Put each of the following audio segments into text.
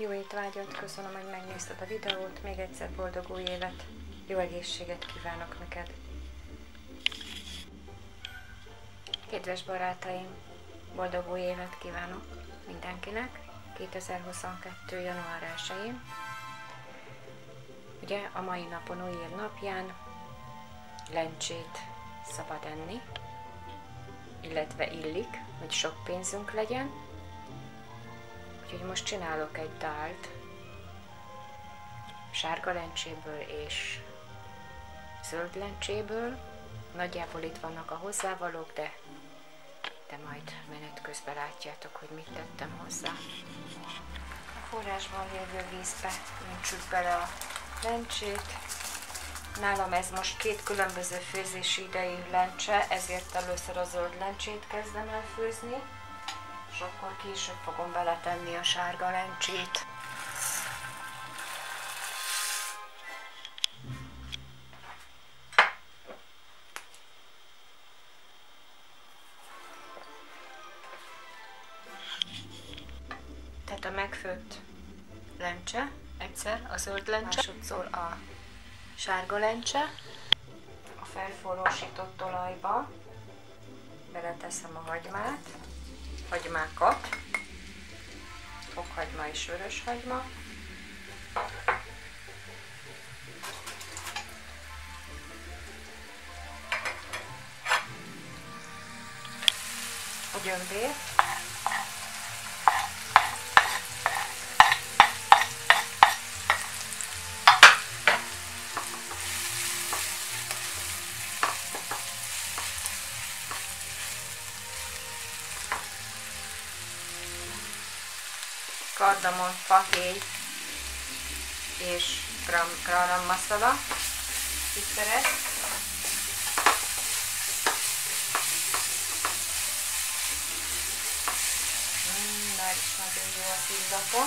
Jó étvágyat, köszönöm, hogy megnézted a videót, még egyszer boldog új évet, jó egészséget kívánok neked. Kedves barátaim, boldog új évet kívánok mindenkinek 2022. január 1-én. Ugye a mai napon, új év napján lencsét szabad enni, illetve illik, hogy sok pénzünk legyen. Úgyhogy most csinálok egy dált sárga lencséből és zöld lencséből. Nagyjából itt vannak a hozzávalók, de majd menet közben látjátok, hogy mit tettem hozzá. A forrásban lévő vízbe öntsük bele a lencsét. Nálam ez most két különböző főzési idejű lencse, ezért először a zöld lencsét kezdem el főzni, és akkor később fogom beletenni a sárga lencsét. Tehát a megfőtt lencse, egyszer a zöld lencse, másodszor a sárga lencse. A felforrósított olajba beleteszem a hagymákat, fokhagyma és vöröshagyma. A gyömbér. Kardamon, fahéj és garam masala ciszeret. Már is nagyon jó az illata.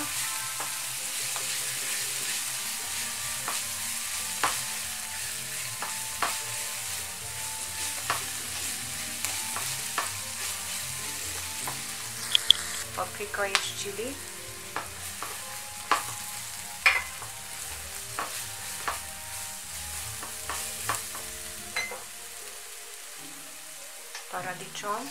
Paprika és chili. Paradicsom,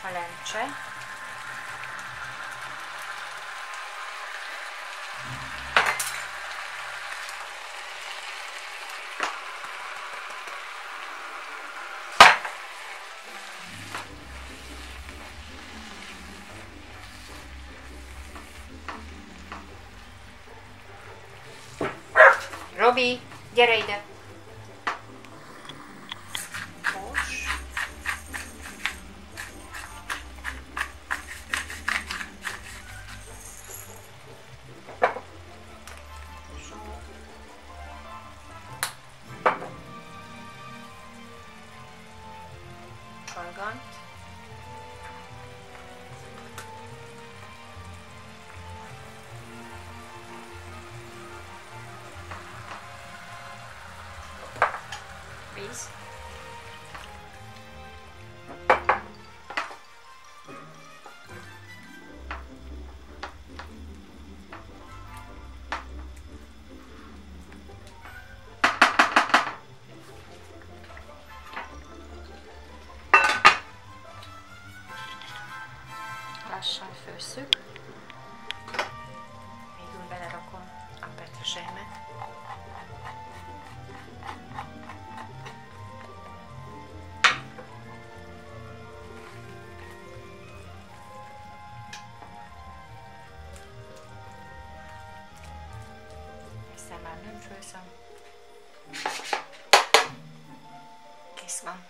a lencse, Robi, gyere ide! Hús. Kalgant. Víz. Lassan főzzük. Végül belerakom a petrezselymet. Ezzel már nem főzöm. Kész van.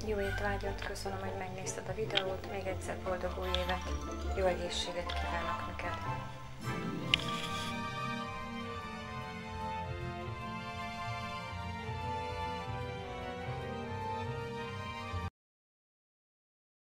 Jó étvágyat, köszönöm, hogy megnézted a videót, még egyszer boldog új évet, jó egészséget kívánok neked!